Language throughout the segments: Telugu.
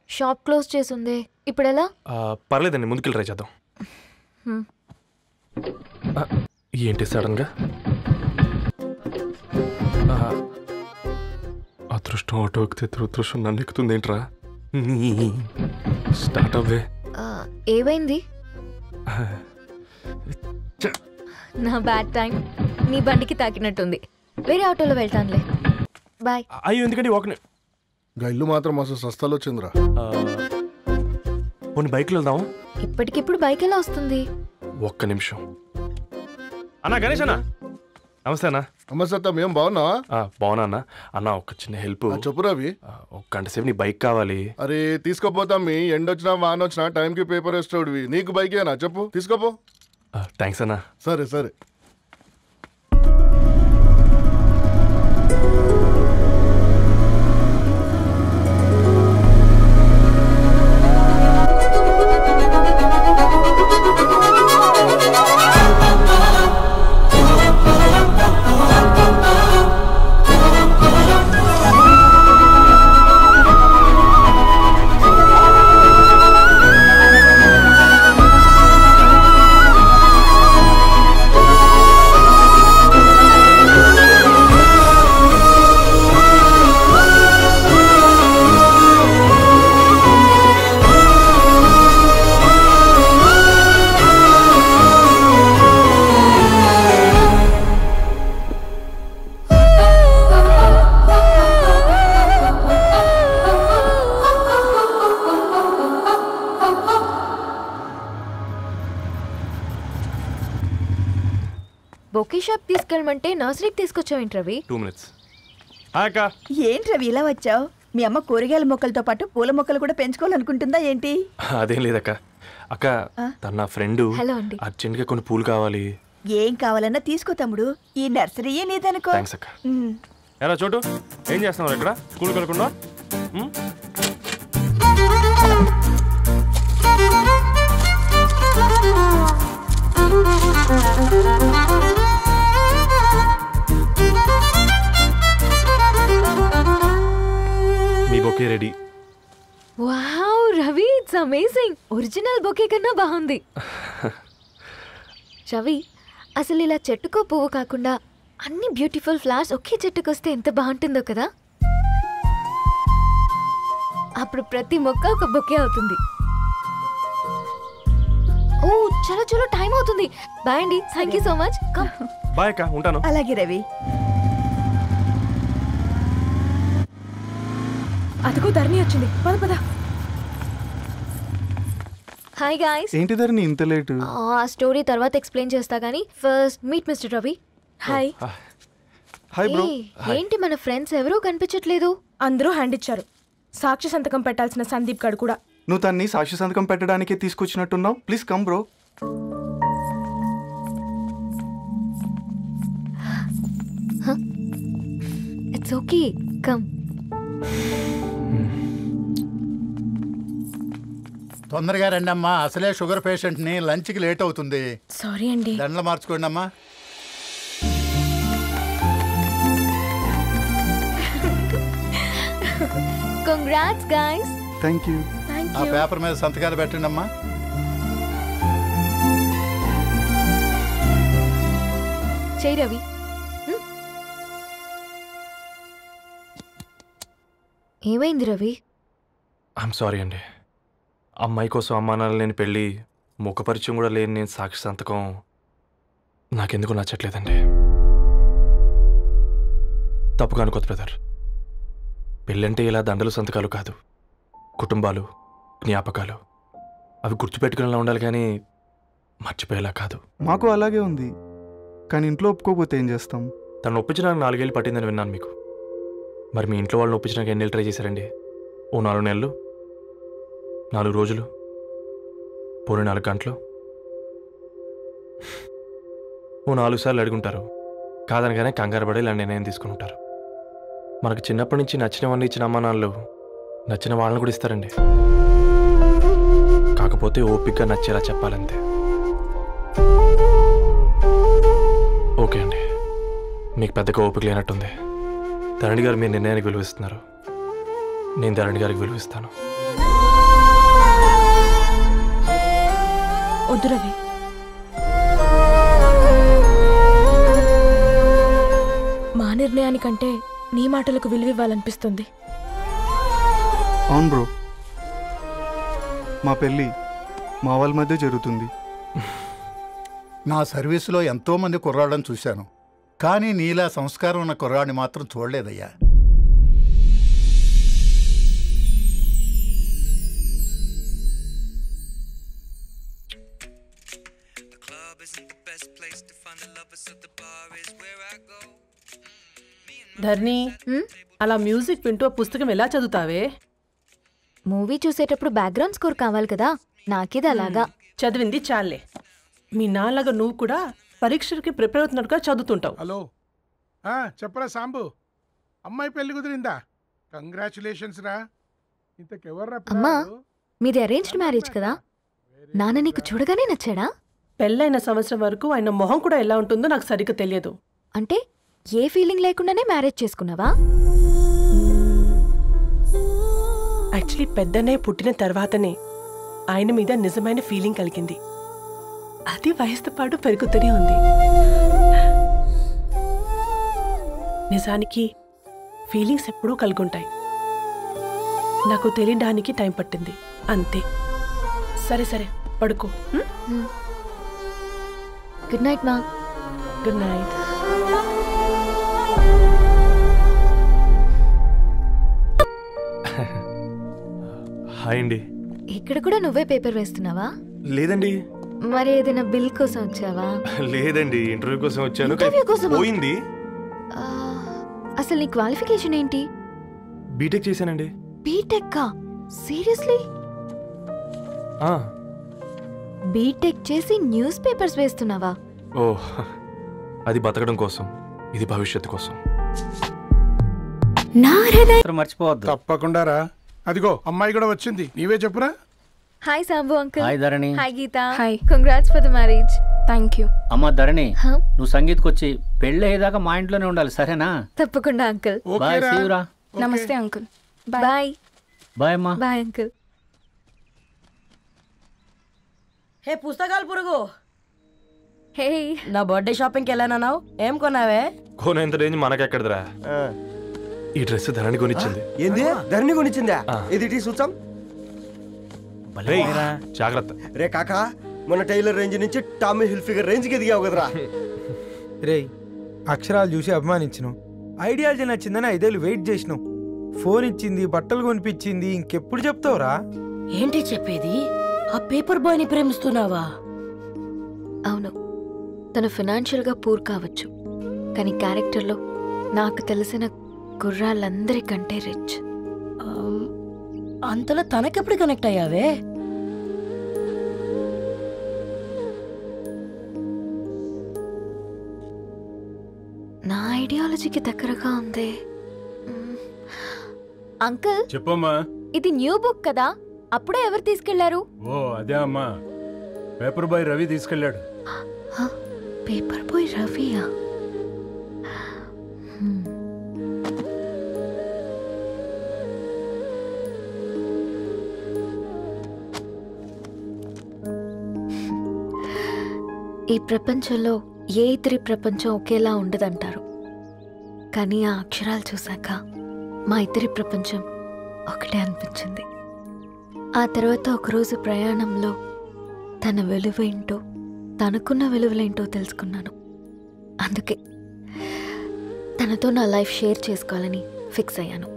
షాప్ క్లోజ్ చేసిందే, ఇప్పుడు ఎలా? పర్లేదండి, ముందుకెళ్ళి ట్రై చేద్దాం. ఏంటి సడన్గా? అదృష్టం ఆటో ఎక్కితే దురదృష్టం నన్ను ఎక్కుతుంది ఏంట్రా? స్టార్ట్ అవ్వే. ఏమైంది? నా బ్యాడ్ టైం నీ బండికి తాకినట్టుంది. వేరే ఆటోలో వెళ్తానులే, బాయ్. అయ్యో ఎందుకండి ఒక ఇల్లు మాత్రం అసలు సస్తాలో వచ్చిందిరా. కొన్ని బైక్లో వెళ్దాం. ఇప్పటికిప్పుడు బైక్ ఎలా వస్తుంది? ఒక్క నిమిషం. అన్నా గణేష్ అన్న, నమస్తే అన్న. నమస్తే, మేము బాగున్నావా? బాగున్నా అన్న. అన్న ఒక చిన్న హెల్ప్. చెప్పు రవి. ఒక గంట సేపు నీ బైక్ కావాలి. అరే తీసుకోపోతాం, మీ ఎండొచ్చినా వాన వచ్చినా టైంకి పేపర్ వేస్తాడువి. నీకు బైకేనా చెప్పు, తీసుకోపో. థ్యాంక్స్ అన్న. సరే సరే. బొకే షాప్ తీసుకెళ్ళమంటే నర్సరీకి తీసుకొచ్చావేంటి రవి? 2 minutes. అక్క ఏంటి రవి ఇలా వచ్చావు? మీ అమ్మ కూరగాయల మొక్కలతో పాటు పూల మొక్కలు కూడా పెంచుకోవాలనుకుంటుందా ఏంటి? అదేం లేదక్క. అక్క తన నా ఫ్రెండ్, అర్జెంట్ గా కొన్ని పూలు కావాలి. ఏం కావాలన్నా తీసుకో తమ్ముడు, ఈ నర్సరీయే నీదనుకో. థాంక్స్ అక్క. ఎలా చోటు, ఏం చేస్తున్నావు ఇక్కడ? స్కూల్కి వెళ్ళకుండా? మీ bouquet ready. Wow Ravi, it's amazing. Original bouquet కన్నా బాగుంది. రవి, అసలు ఇలా చెట్టుకో పువ్వు కాకుండా అన్ని బ్యూటిఫుల్ ఫ్లవర్స్ ఒకే చెట్టుకు వస్తే ఎంత బాగుంటుందో కదా. అప్పుడు ప్రతి మొక్క ఒక బొకే అవుతుంది. ఓ చలో చలో, టైం అవుతుంది. బాయ్ అండి, thank you so much. Bye అక్క, ఉంటాను. అలాగే రవి. అదిగో ధరణి వచ్చింది, పద పద. Hi guys. ఏంటి ధరణి ఇంత లేట్? ఆ స్టోరీ తర్వాత ఎక్స్ప్లెయిన్ చేస్తా గానీ first meet mister Ravi. Hi. Hi bro. ఏంటి మన ఫ్రెండ్స్ ఎవరూ కనిపించట్లేదు? అందరూ హ్యాండ్ ఇచ్చారు. సాక్షి సంతకం పెట్టాల్సిన సందీప్ గడు కూడా. నువ్వు తన్ని సాక్షి సంతకం పెట్టడానికే తీసుకొచ్చినట్టున్నావు. Please come bro. It's okay, come. తొందరగా రండి అమ్మా, అసలే షుగర్ పేషెంట్ ని, లంచ్ కి లేట్ అవుతుంది. సారీ అండి. దండలు మార్చుకోండి అమ్మా. Congrats guys. Thank you. ఆ పేపర్ మీద సంతకాలు పెట్టండి అమ్మా. చెయ్యి రవి. ఏమైంది రవి? ఐఎమ్ సారీ అండి. అమ్మాయి కోసం అమ్మానాలు లేని పెళ్ళి, ముఖపరిచయం కూడా లేని నేను సాక్షి సంతకం నాకెందుకు నచ్చట్లేదండి. తప్పుగా అనుకోదు బ్రదర్. పెళ్ళంటే ఇలా దండలు సంతకాలు కాదు, కుటుంబాలు, జ్ఞాపకాలు. అవి గుర్తుపెట్టుకునేలా ఉండాలి కానీ మర్చిపోయేలా కాదు. మాకు అలాగే ఉంది, కానీ ఇంట్లో ఒప్పుకోకపోతే ఏం చేస్తాం? తను ఒప్పించడానికి 4 ఏళ్ళు పట్టిందని విన్నాను మీకు. మరి మీ ఇంట్లో వాళ్ళని ఒప్పించడానికి ఎన్ని ఏళ్ళు ట్రై చేశారండి? ఓ 4 నెలలు, 4 రోజులు, పోనీ 4 గంటలు, ఓ 4 సార్లు అడుగుంటారు. కాదనగానే కంగారు పడి ఇలా నిర్ణయం తీసుకుని ఉంటారు. మనకు చిన్నప్పటి నుంచి నచ్చినవన్నీ ఇచ్చిన అమ్మా నాన్నలు నచ్చిన వాళ్ళని కూడా ఇస్తారండి. కాకపోతే ఓపికగా నచ్చేలా చెప్పాలంతే. ఓకే అండి, మీకు పెద్దగా ఓపిక లేనట్టుంది. ధరణి గారు మీ నిర్ణయానికి విలువిస్తున్నారు, నేను ధరణి గారికి విలువిస్తాను. వద్దు రవి. మా నిర్ణయానికంటే నీ మాటలకు విలువివ్వాలనిపిస్తుంది. అవును బ్రో, మా పెళ్ళి మా వాళ్ళ మధ్య జరుగుతుంది. నా సర్వీసులో ఎంతోమంది కుర్రాళ్ళని చూశాను, కానీ నీలా సంస్కారం ఉన్న కుర్రాడిని మాత్రం చూడలేదయ్యా. ధర్ని, అలా మ్యూజిక్ వింటూ పుస్తకం ఎలా చదువుతావే? మూవీ చూసేటప్పుడు బ్యాక్గ్రౌండ్ స్కోర్ కావాలి కదా, నాకిది అలాగా. చదివింది చాలే. మీ నాన్నగా నువ్వు కూడా పరీక్షలకి ప్రిపేర్ అవుతున్నట్టుగా చదువుతుంటావు. హలో, చెప్పరా సాంబు, అమ్మాయి పెళ్లి కుదిరిందా? కంగ్రాచులేషన్స్ రా. ఇంతకెవర్రా? అమ్మా, మీది అరేంజ్డ్ మ్యారేజ్ కదా, నాన్న నీకు చూడగానే నచ్చాడా? పెళ్ళైన సంవత్సరం వరకు ఆయన మొహం కూడా ఎలా ఉంటుందో నాకు సరిగ్గా తెలియదు. అంటే ఏ ఫీలింగ్ లేకుండానే మ్యారేజ్ చేసుకున్నావా? యాక్చువల్లీ పెద్దనే పుట్టిన తర్వాతనే ఆయన మీద నిజమైన ఫీలింగ్ కలిగింది. అది వయసుతో పాటు పెరుగుతూనే ఉంది. నిజానికి ఫీలింగ్స్ ఎప్పుడూ కలుగుంటాయి. నాకు తెలియడానికి టైం పట్టింది అంతే. సరే సరే, పడుకో. గుడ్ నైట్ మా. Good night. హాయ్ అండి. ఇక్కడ కూడా నువ్వే పేపర్ వేస్తున్నావా? లేదండి. మరి ఏదైనా బిల్ కోసం వచ్చావా? లేదండి, ఇంటర్వ్యూ కోసం వచ్చాను. ఇంటర్వ్యూ కోసమా? పోయింది. అసలు నీ క్వాలిఫికేషన్ ఏంటి? బీటెక్ చేశానండి. బీటెక్? సీరియస్లీ? బీటెక్ చేసి న్యూస్ పేపర్స్ వేస్తున్నావా? ఓ, అది బతకడం కోసం, ఇది భవిష్యత్తు కోసం. మర్చిపోవద్దు. తప్పకుండా రా. అదిగో అమ్మాయి కూడా వచ్చింది, నీవే చెప్పురా. Hi Sambu uncle. Hi Dharani. Hi Geetha. Hi. Congrats for the marriage. Thank you. అమ్మ ధరణి, నువ్వు సంగీత్కి వచ్చి పెళ్ళి అయ్యేదాకా మా ఇంట్లోనే ఉండాలి, సరేనా? తప్పకుండా అంకుల్. బాయ్, సీయురా. నమస్తే అంకుల్. బాయ్. బాయ్ అమ్మా. Bye uncle. హే పుస్తకాలు పురుగు, హే, నా బర్త్డే షాపింగ్కి వెళ్ళానన్నావు, ఏం కొన్నావే? కోనేంత రేంజ్ మనకెక్కడదిరా. ఈ డ్రెస్ ధరణి కొనిచ్చింది. ఏంది? ధరణి కొనిచ్చిందా? ఇది చూసాం. జాగ్రత్త రే కాకా, మన టైలర్ రేంజ్ నుంచి టామీ హిల్ఫిగర్ రేంజ్ కి ఎదిగావు కదరా. రే, అక్షరాలు చూసి అభిమానించను, ఐడియాలజీ నచ్చిందని 5 ఏళ్ళు వెయిట్ చేసినావు. ఫోన్ ఇచ్చింది, బట్టలు కొనిపించింది, ఇంకెప్పుడు చెప్తావురా? ఏంటి చెప్పేది? ఆ పేపర్ బాయ్ ని ప్రేమిస్తున్నావా? అవును, తను ఫైనాన్షియల్గా పూర్ కావచ్చు, కానీ క్యారెక్టర్లో నాకు తెలిసిన కుర్రాళ్ళందరికంటే రిచ్. అంతలా తనకెప్పుడు కనెక్ట్ అయ్యావే? నా ఐడియాలజీకి దగ్గరగా ఉంది. అంకుల్ చెప్పమ్మా. ఇది న్యూ బుక్ కదా, అప్పుడే ఎవరు తీసుకెళ్లారు? ఓ అదే అమ్మా, పేపర్ బాయ్ రవి తీసుకెళ్ళాడు. పేపర్ బాయ్ రవియా? ఈ ప్రపంచంలో ఏ ఇతరి ప్రపంచం ఒకేలా ఉండదంటారు, కానీ ఆ అక్షరాలు చూశాక మా ఇద్దరి ప్రపంచం ఒకటే అనిపించింది. ఆ తర్వాత ఒకరోజు ప్రయాణంలో తన విలువేంటో, తనకున్న విలువలేంటో తెలుసుకున్నాను. అందుకే తనతో నా లైఫ్ షేర్ చేసుకోవాలని ఫిక్స్ అయ్యాను.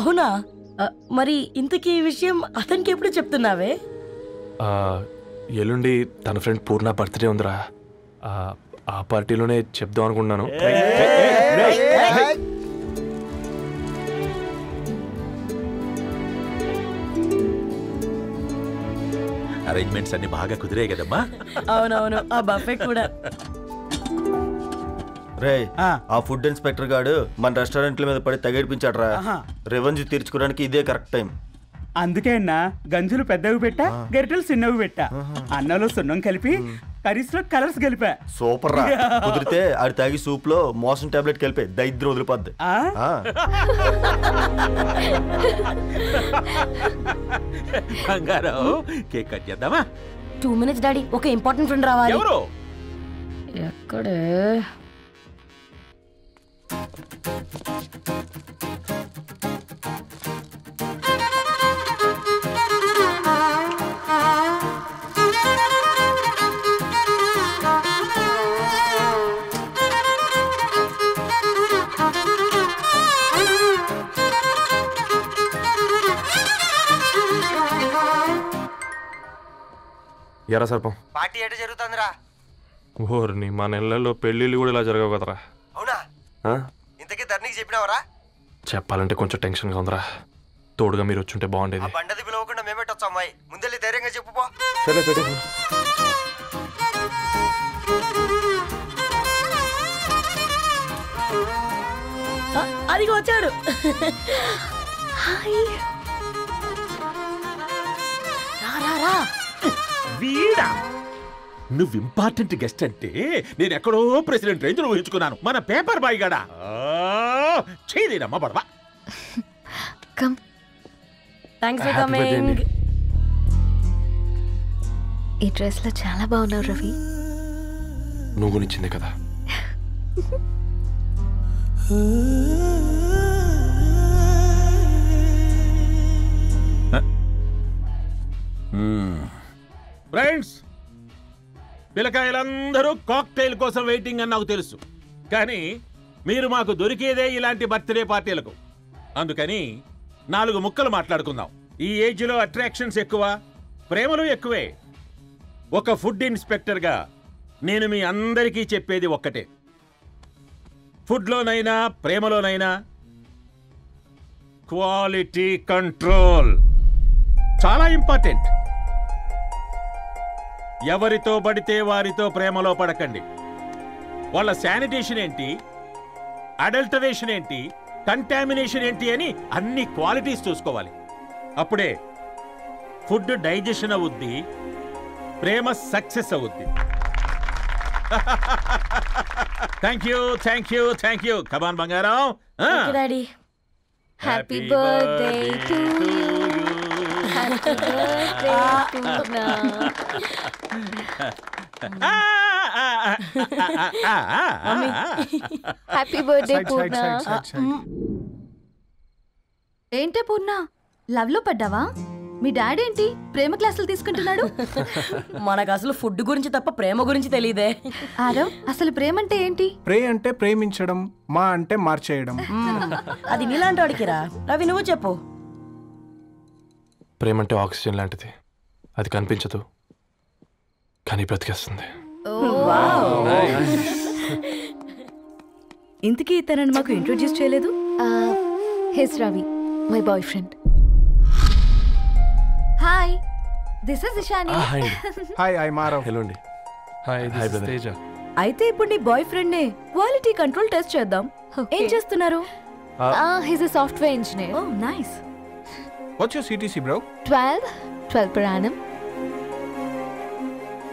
అవునా? మరి ఇంతకీ ఈ విషయం అతనికి ఎప్పుడు చెప్తున్నావే? ఎల్లుండి తన ఫ్రెండ్ పూర్ణ బర్త్డే ఉందిరా, ఆ పార్టీలోనే చెప్దాం అనుకున్నాను. అరేంజ్మెంట్స్ అన్ని బాగా కుదిరాయి కదమ్మా? అవునవును, ఆ బఫే కూడా. రే, ఆ ఫుడ్ ఇన్స్పెక్టర్ గాడు మన రెస్టారెంట్ల మీద పడి తగేడిపించాడు రా. రెవెన్యూ తీర్చుకోవడానికి ఇదే కరెక్ట్ టైం. అందుకే అన్న గంజులు పెద్దవి పెట్టా, గరిటెలు చిన్నవి పెట్టా, అన్నంలో సున్నం కలిపి కర్రీస్ లో కలర్స్ కలిపా. సూపర్ రా. కుదిరితే ఆడి తాగి సూప్ లో మోషన్ టాబ్లెట్ కలిపే, దరిద్రం వదిలిపోద్ది. బంగారం కేక్ కట్ చేద్దామా? 2 minutes డాడీ, ఒక ఇంపార్టెంట్ ఫ్రెండ్ రావాలి. ఎవరు? ఎక్కడే? ఎరా సర్పం పార్టీ ఎట జరుగుతుందిరా? ఓర్ని మా నెలల్లో పెళ్ళిళ్ళు కూడా ఇలా జరగవు కదరా. అవునా? ఇంతకీ ధరణికి చెప్పినావరా? చెప్పాలంటే కొంచెం టెన్షన్గా ఉందిరా. తోడుగా మీరు వచ్చుంటే బాగుండేది. బండది పిలవకుండా మేమెట్టొచ్చు అమ్మాయి, ముందెళ్ళి ధైర్యంగా చెప్పుపో. సరే పెట్టే. అదిగో వచ్చాడు. రా. వీడా? నువ్వు ఇంపార్టెంట్ గెస్ట్ అంటే నేను ఎక్కడో ప్రెసిడెంట్ రేంజ్ లో ఊహించుకున్నాను. మన పేపర్ బాయ్ గడా చేయలేనమ్మా బడవా. Thanks for coming. ఈ డ్రెస్ లో చాలా బాగున్నావు రవి. నువ్వు కొనిచ్చిందే కదా. ఫ్రెండ్స్, పిల్లకాయలందరూ కాక్టైల్ కోసం వెయిటింగ్ అని నాకు తెలుసు. కానీ మీరు మాకు దొరికేదే ఇలాంటి బర్త్డే పార్టీలకు. అందుకని 4 ముక్కలు మాట్లాడుకుందాం. ఈ ఏజ్లో అట్రాక్షన్స్ ఎక్కువ, ప్రేమలు ఎక్కువే. ఒక ఫుడ్ ఇన్స్పెక్టర్గా నేను మీ అందరికీ చెప్పేది ఒక్కటే. ఫుడ్లోనైనా ప్రేమలోనైనా క్వాలిటీ కంట్రోల్ చాలా ఇంపార్టెంట్. ఎవరితో పడితే వారితో ప్రేమలో పడకండి. వాళ్ళ శానిటేషన్ ఏంటి, అడల్టరేషన్ ఏంటి, కంటామినేషన్ ఏంటి అని అన్ని క్వాలిటీస్ చూసుకోవాలి. అప్పుడే ఫుడ్ డైజెషన్ అవుద్ది, ప్రేమ సక్సెస్ అవుద్ది. Thank you. కమాన్ బంగారం. Daddy, happy birthday to you. Happy birthday Purna. Happy birthday Purna. ఏంటే పూర్ణ, లవ్ లో పడ్డావా? మీ డాడీ ఏంటి ప్రేమ క్లాసులు తీసుకుంటున్నాడు? మనకు అసలు ఫుడ్ గురించి తప్ప ప్రేమ గురించి తెలియదే. ఆరవ్, అసలు ప్రేమ అంటే ఏంటి? ప్రే అంటే ప్రేమించడం, మా అంటే మార్చేయడం. అది నీలాంటి వాడికిరా. రవి, నువ్వు చెప్పు. ప్రేమ అంటే ఆక్సిజన్ లాంటిది. అది కనిపించదు కానీ బ్రతికేస్తుంది. ఇంతకీ తనని మాకు ఇంట్రొడ్యూస్ చేయలేదు. His Ravi, my boyfriend. Hi, this is Ishani. Hi, I మారవ్. హలో అండి. Hi, this is Teja. అయితే ఇప్పుడు నీ బాయ్ ఫ్రెండ్ నే క్వాలిటీ కంట్రోల్ టెస్ట్ చేద్దాం. ఏం చేస్తున్నారు? His a software engineer. Oh nice. What's your CTC bro? 12 per annum.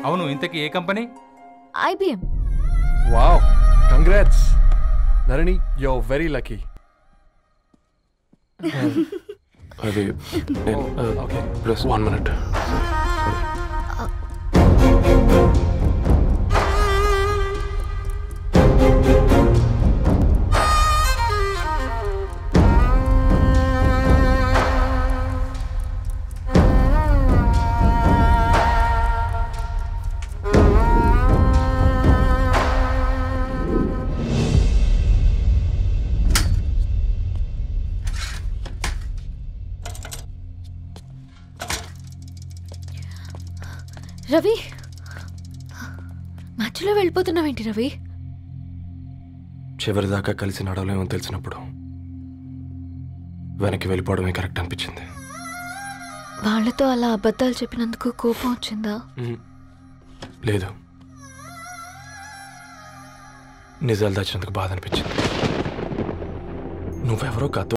అవును, ఇంతకీ ఏ కంపెనీ? IBM. Wow, congrats Dharani, you are very lucky. అది ఓకే, ప్లస్ 1 minute. రవి, మ్యాచ్లో వెళ్ళిపోతున్నావేంటి రవి? చివరిదాకా కలిసి నడవలేమో తెలిసినప్పుడు వెనక్కి వెళ్ళిపోవడమే కరెక్ట్ అనిపించింది. వాళ్ళతో అలా అబద్ధాలు చెప్పినందుకు కోపం వచ్చిందా? లేదు, నిజాలు దాచినందుకు బాధ అనిపించింది. నువ్వెవరో గతం